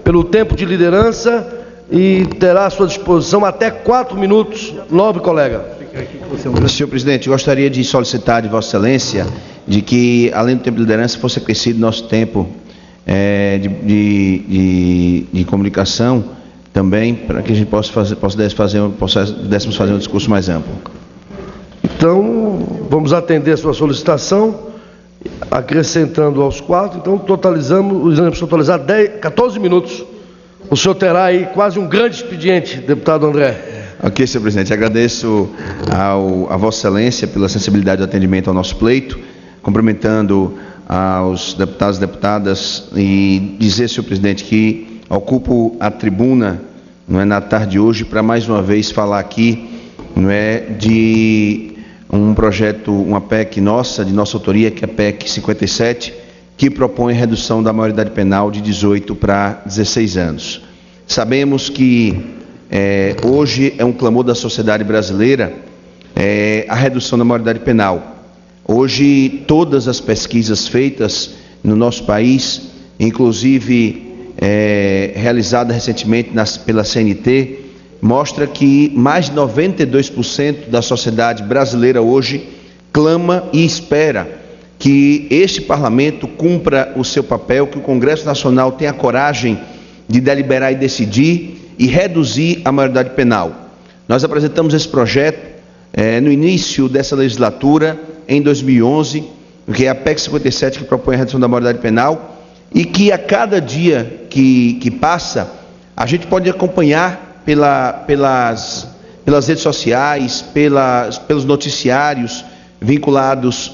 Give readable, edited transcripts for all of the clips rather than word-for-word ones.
pelo tempo de liderança e terá à sua disposição até 4 minutos. Nobre colega. Senhor presidente, gostaria de solicitar de Vossa Excelência de que, além do tempo de liderança, fosse acrescido nosso tempo de comunicação também, para que a gente pudéssemos fazer um discurso mais amplo. Então, vamos atender a sua solicitação, acrescentando aos 4, então iremos totalizar 14 minutos. O senhor terá aí quase um grande expediente, deputado André. Ok, senhor presidente, agradeço a Vossa Excelência pela sensibilidade do atendimento ao nosso pleito, cumprimentando aos deputados e deputadas e dizer, senhor presidente, que ocupo a tribuna, na tarde de hoje, para mais uma vez falar aqui, de um projeto, uma PEC nossa, de nossa autoria, que é a PEC 57, que propõe redução da maioridade penal de 18 para 16 anos. Sabemos que hoje é um clamor da sociedade brasileira a redução da maioridade penal. Hoje, todas as pesquisas feitas no nosso país, inclusive realizada recentemente pela CNT, mostra que mais de 92% da sociedade brasileira hoje clama e espera que este parlamento cumpra o seu papel, que o Congresso Nacional tenha coragem de deliberar e decidir e reduzir a maioridade penal. Nós apresentamos esse projeto no início dessa legislatura, em 2011, que é a PEC 57, que propõe a redução da maioridade penal, e que a cada dia que passa, a gente pode acompanhar pelas redes sociais, pelos noticiários vinculados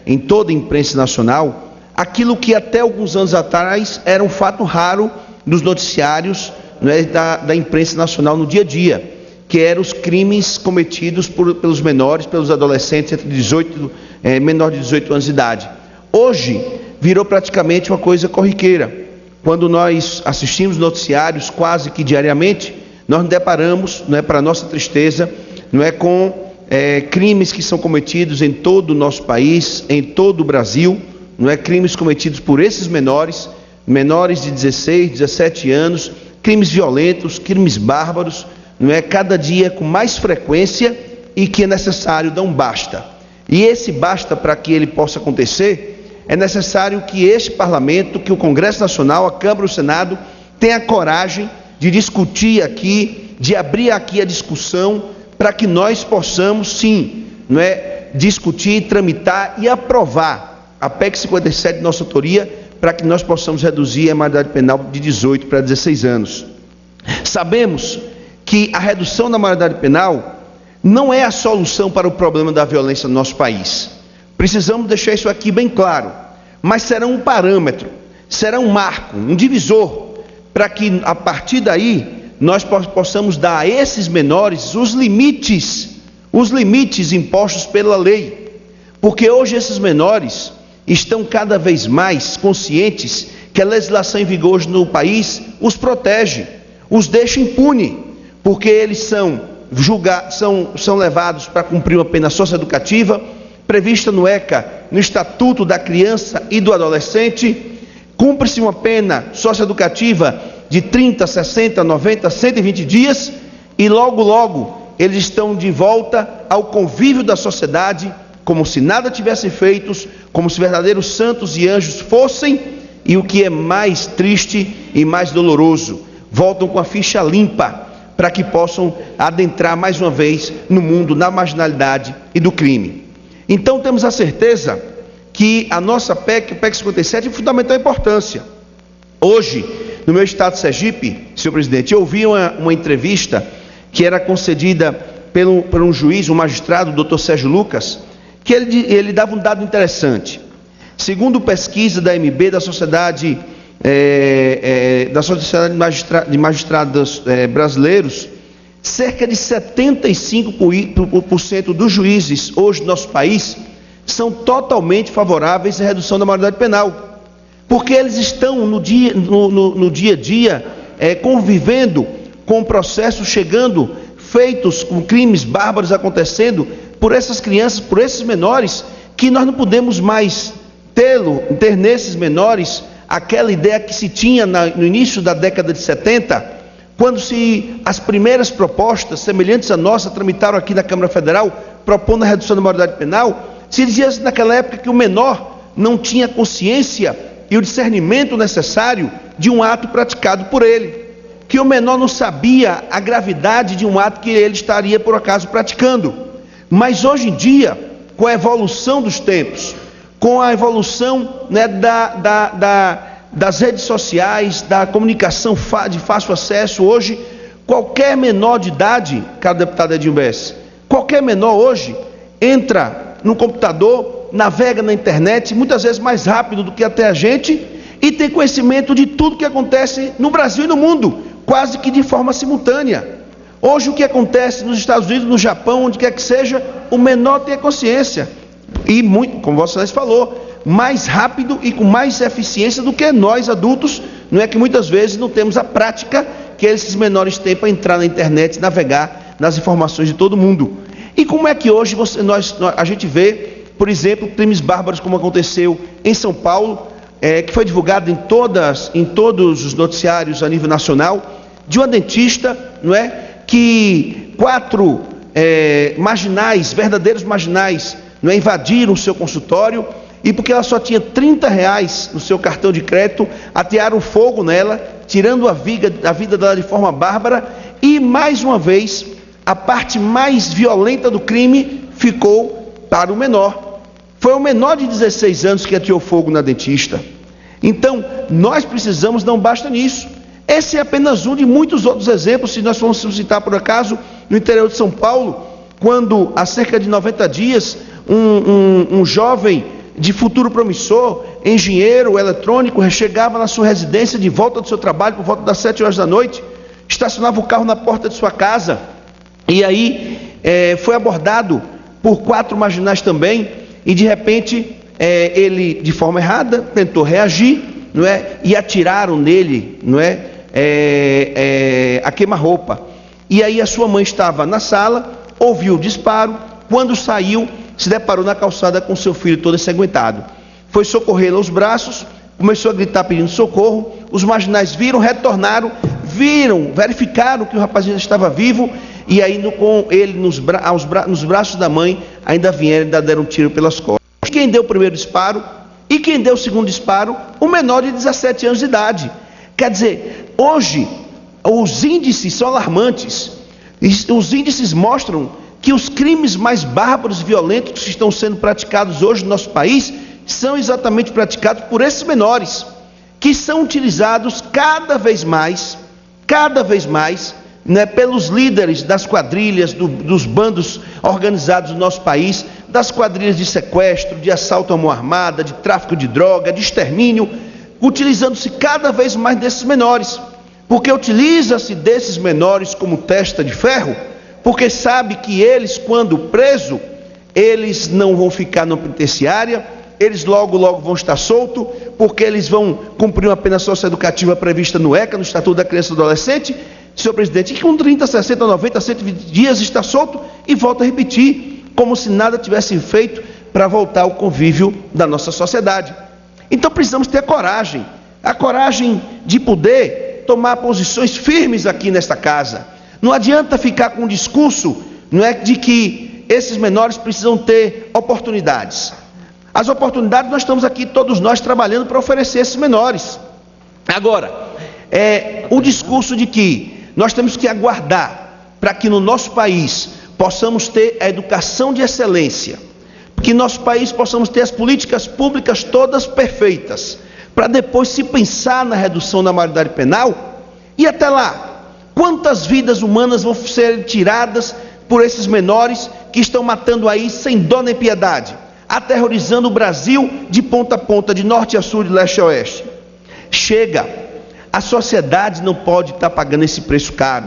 em toda a imprensa nacional, aquilo que até alguns anos atrás era um fato raro nos noticiários da imprensa nacional no dia a dia, que eram os crimes cometidos pelos menores, pelos adolescentes entre menor de 18 anos de idade. Hoje virou praticamente uma coisa corriqueira. Quando nós assistimos noticiários quase que diariamente, nós nos deparamos, para nossa tristeza, com crimes que são cometidos em todo o nosso país, em todo o Brasil, crimes cometidos por esses menores de 16, 17 anos, crimes violentos, crimes bárbaros, cada dia com mais frequência, e que é necessário dar um basta. E esse basta, para que ele possa acontecer, é necessário que este parlamento, que o Congresso Nacional, a Câmara e o Senado, tenha coragem de discutir aqui, de abrir aqui a discussão, para que nós possamos, sim, discutir, tramitar e aprovar a PEC 57 de nossa autoria, para que nós possamos reduzir a maioridade penal de 18 para 16 anos. Sabemos que a redução da maioridade penal não é a solução para o problema da violência no nosso país. Precisamos deixar isso aqui bem claro, mas será um parâmetro, será um marco, um divisor, para que a partir daí nós possamos dar a esses menores os limites impostos pela lei, porque hoje esses menores estão cada vez mais conscientes que a legislação em vigor hoje no país os protege, os deixa impune, porque eles são levados para cumprir uma pena socioeducativa prevista no ECA, no Estatuto da Criança e do Adolescente. Cumpre-se uma pena socioeducativa de 30, 60, 90, 120 dias e logo eles estão de volta ao convívio da sociedade, como se nada tivessem feito, como se verdadeiros santos e anjos fossem, e o que é mais triste e mais doloroso, voltam com a ficha limpa, para que possam adentrar mais uma vez no mundo da marginalidade e do crime. Então temos a certeza que a nossa PEC, a PEC 57, é de fundamental importância. Hoje, no meu estado de Sergipe, senhor presidente, eu ouvi uma entrevista que era concedida por um juiz, um magistrado, o doutor Sérgio Lucas, que ele dava um dado interessante. Segundo pesquisa da MB, da Sociedade de Magistrados Brasileiros, cerca de 75% dos juízes hoje no nosso país são totalmente favoráveis à redução da maioridade penal, porque eles estão no dia a dia convivendo com processos chegando, feitos com crimes bárbaros acontecendo por essas crianças, por esses menores, que nós não podemos mais ter nesses menores aquela ideia que se tinha no início da década de 70, quando as primeiras propostas semelhantes à nossa tramitaram aqui na Câmara Federal, propondo a redução da maioridade penal, se dizia naquela época que o menor não tinha consciência e o discernimento necessário de um ato praticado por ele, que o menor não sabia a gravidade de um ato que ele estaria por acaso praticando. Mas hoje em dia, com a evolução dos tempos, com a evolução, né, das redes sociais, da comunicação de fácil acesso, hoje qualquer menor de idade, cara deputado Edinho Bess, qualquer menor hoje entra no computador, navega na internet, muitas vezes mais rápido do que até a gente, e tem conhecimento de tudo que acontece no Brasil e no mundo, quase que de forma simultânea. Hoje o que acontece nos Estados Unidos, no Japão, onde quer que seja, o menor tem a consciência, e muito, como Vossa Excelência falou, mais rápido e com mais eficiência do que nós adultos, não é que muitas vezes não temos a prática que esses menores têm para entrar na internet, navegar nas informações de todo mundo. E como é que hoje a gente vê, por exemplo, crimes bárbaros como aconteceu em São Paulo, que foi divulgado em todos os noticiários a nível nacional, de uma dentista, não é, que 4 marginais, verdadeiros marginais, não é, invadiram o seu consultório, e porque ela só tinha R$30 no seu cartão de crédito, atearam fogo nela, tirando a vida dela de forma bárbara, e mais uma vez, a parte mais violenta do crime ficou para o menor. Foi o menor de 16 anos que ateou fogo na dentista. Então, nós precisamos, não basta nisso. Esse é apenas um de muitos outros exemplos, se nós formos citar por acaso, no interior de São Paulo, quando há cerca de 90 dias, um jovem de futuro promissor, engenheiro eletrônico, chegava na sua residência de volta do seu trabalho por volta das 7 horas da noite, estacionava o carro na porta de sua casa, e aí foi abordado por 4 marginais também, e de repente ele, de forma errada, tentou reagir, não é? E atiraram nele, não é? A queima-roupa. E aí a sua mãe estava na sala, ouviu o disparo, quando saiu, se deparou na calçada com seu filho todo ensanguentado. Foi socorrê-lo aos braços, começou a gritar pedindo socorro, os marginais viram, retornaram, verificaram que o rapazinho estava vivo, e aí com ele nos braços da mãe, ainda deram um tiro pelas costas. Quem deu o primeiro disparo e quem deu o segundo disparo? O menor de 17 anos de idade. Quer dizer, hoje os índices são alarmantes, os índices mostram que os crimes mais bárbaros e violentos que estão sendo praticados hoje no nosso país são exatamente praticados por esses menores, que são utilizados cada vez mais, né, pelos líderes das quadrilhas, dos bandos organizados do nosso país, das quadrilhas de sequestro, de assalto à mão armada, de tráfico de droga, de extermínio, utilizando-se cada vez mais desses menores, porque utiliza-se desses menores como testa de ferro, porque sabe que eles, quando presos, eles não vão ficar na penitenciária, eles logo vão estar soltos, porque eles vão cumprir uma pena socioeducativa prevista no ECA, no Estatuto da Criança e do Adolescente, senhor presidente, que com 30, 60, 90, 120 dias está solto e volta a repetir, como se nada tivesse feito para voltar ao convívio da nossa sociedade. Então precisamos ter a coragem de poder tomar posições firmes aqui nesta casa. Não adianta ficar com um discurso, não é, de que esses menores precisam ter oportunidades. As oportunidades nós estamos aqui, todos nós, trabalhando para oferecer a esses menores. Agora, o discurso de que nós temos que aguardar para que no nosso país possamos ter a educação de excelência, que no nosso país possamos ter as políticas públicas todas perfeitas, para depois se pensar na redução da maioridade penal, e até lá, quantas vidas humanas vão ser tiradas por esses menores que estão matando aí sem dó nem piedade, aterrorizando o Brasil de ponta a ponta, de norte a sul, de leste a oeste. Chega, a sociedade não pode estar pagando esse preço caro.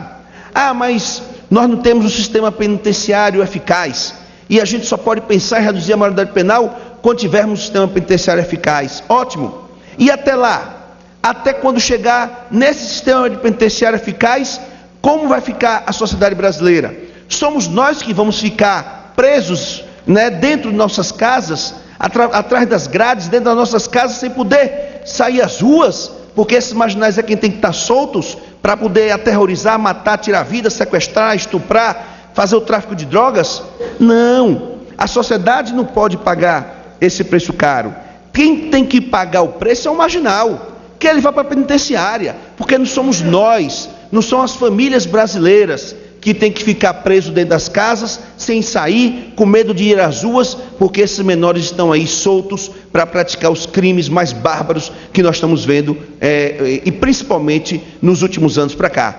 Mas nós não temos um sistema penitenciário eficaz, e a gente só pode pensar em reduzir a maioridade penal quando tivermos um sistema penitenciário eficaz. Ótimo, e até lá, até quando chegar nesse sistema de penitenciário eficaz, como vai ficar a sociedade brasileira? Somos nós que vamos ficar presos, né, dentro de nossas casas, atrás das grades, dentro das nossas casas, sem poder sair às ruas, porque esses marginais é quem tem que estar soltos para poder aterrorizar, matar, tirar vida, sequestrar, estuprar, fazer o tráfico de drogas? Não, a sociedade não pode pagar esse preço caro. Quem tem que pagar o preço é o marginal, que ele vai para a penitenciária, porque não somos nós, não são as famílias brasileiras que tem que ficar preso dentro das casas, sem sair, com medo de ir às ruas, porque esses menores estão aí soltos para praticar os crimes mais bárbaros que nós estamos vendo, e principalmente nos últimos anos para cá.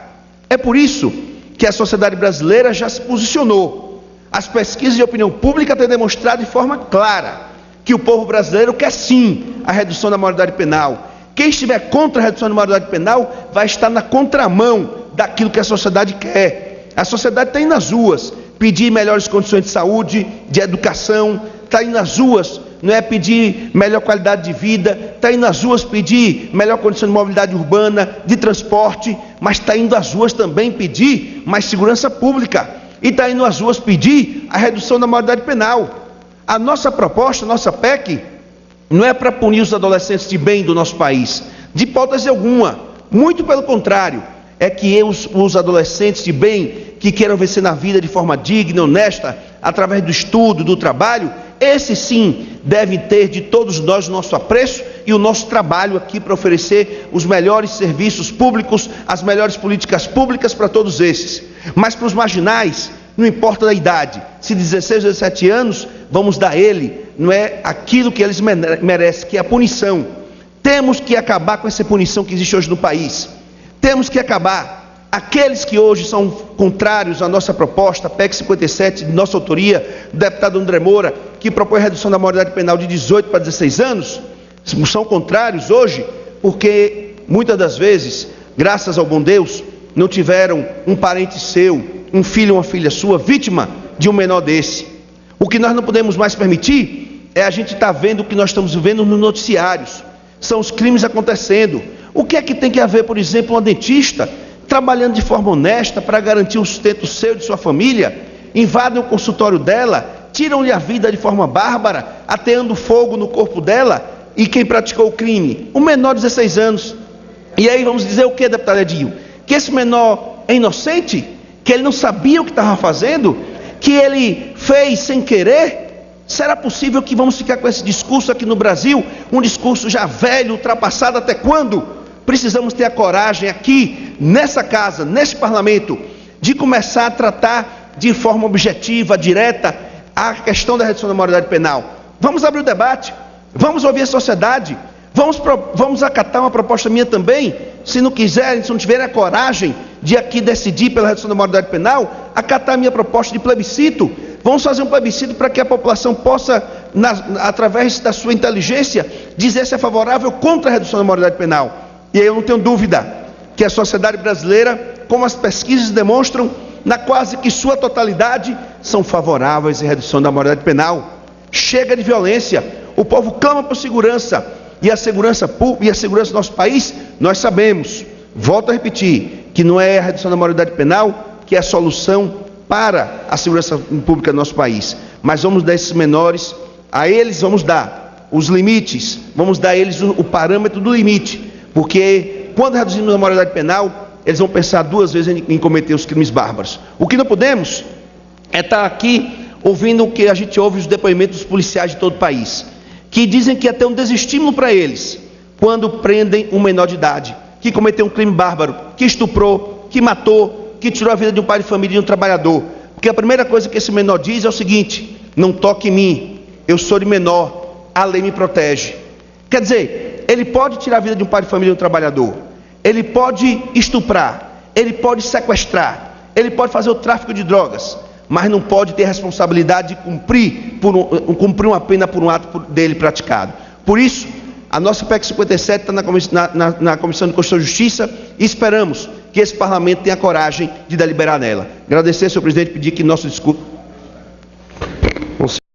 É por isso que a sociedade brasileira já se posicionou. As pesquisas de opinião pública têm demonstrado de forma clara que o povo brasileiro quer sim a redução da maioridade penal. Quem estiver contra a redução da maioridade penal vai estar na contramão daquilo que a sociedade quer. A sociedade está indo nas ruas pedir melhores condições de saúde, de educação, está indo nas ruas, não é pedir melhor qualidade de vida, está indo nas ruas pedir melhor condição de mobilidade urbana, de transporte, mas está indo às ruas também pedir mais segurança pública, e está indo às ruas pedir a redução da maioridade penal. A nossa proposta, a nossa PEC, não é para punir os adolescentes de bem do nosso país, de hipótese alguma, muito pelo contrário, é que os adolescentes de bem, que queiram vencer na vida de forma digna, honesta, através do estudo, do trabalho, esses sim devem ter de todos nós o nosso apreço e o nosso trabalho aqui para oferecer os melhores serviços públicos, as melhores políticas públicas para todos esses. Mas para os marginais, não importa a idade, se 16 ou 17 anos, vamos dar a ele, não é aquilo que eles merecem, que é a punição. Temos que acabar com essa punição que existe hoje no país. Temos que acabar. Aqueles que hoje são contrários à nossa proposta, PEC 57, de nossa autoria, do deputado André Moura, que propõe a redução da maioridade penal de 18 para 16 anos, são contrários hoje, porque muitas das vezes, graças ao bom Deus, não tiveram um parente seu, um filho ou uma filha sua, vítima de um menor desse. O que nós não podemos mais permitir é a gente estar vendo o que nós estamos vendo nos noticiários, são os crimes acontecendo. O que é que tem que haver, por exemplo, uma dentista trabalhando de forma honesta para garantir o sustento seu e de sua família, invadem o consultório dela, tiram-lhe a vida de forma bárbara, ateando fogo no corpo dela, e quem praticou o crime? Um menor de 16 anos. E aí vamos dizer o que, deputado Edinho? Que esse menor é inocente? Que ele não sabia o que estava fazendo? Que ele fez sem querer? Será possível que vamos ficar com esse discurso aqui no Brasil? Um discurso já velho, ultrapassado até quando? Precisamos ter a coragem aqui, nessa casa, nesse parlamento, de começar a tratar de forma objetiva, direta, a questão da redução da maioridade penal. Vamos abrir o debate, vamos ouvir a sociedade, vamos acatar uma proposta minha também, se não quiserem, se não tiverem a coragem de aqui decidir pela redução da maioridade penal, acatar a minha proposta de plebiscito. Vamos fazer um plebiscito para que a população possa, através da sua inteligência, dizer se é favorável ou contra a redução da maioridade penal. E aí eu não tenho dúvida que a sociedade brasileira, como as pesquisas demonstram, na quase que sua totalidade, são favoráveis à redução da maioridade penal. Chega de violência, o povo clama por segurança, e a segurança pública e a segurança do nosso país, nós sabemos, volto a repetir, que não é a redução da maioridade penal que é a solução para a segurança pública do nosso país, mas vamos dar esses menores, a eles vamos dar os limites, vamos dar a eles o parâmetro do limite, porque quando reduzimos a maioridade penal, eles vão pensar duas vezes em cometer os crimes bárbaros. O que não podemos é estar aqui ouvindo o que a gente ouve os depoimentos dos policiais de todo o país, que dizem que é até um desestímulo para eles, quando prendem um menor de idade, que cometeu um crime bárbaro, que estuprou, que matou, que tirou a vida de um pai de família e de um trabalhador. Porque a primeira coisa que esse menor diz é o seguinte: não toque em mim, eu sou de menor, a lei me protege. Quer dizer, ele pode tirar a vida de um pai de família e de um trabalhador, ele pode estuprar, ele pode sequestrar, ele pode fazer o tráfico de drogas, mas não pode ter responsabilidade de cumprir uma pena por um ato dele praticado. Por isso, a nossa PEC 57 está na Comissão de Constituição e Justiça e esperamos que esse parlamento tenha coragem de deliberar nela. Agradecer, senhor presidente, pedir que nosso discurso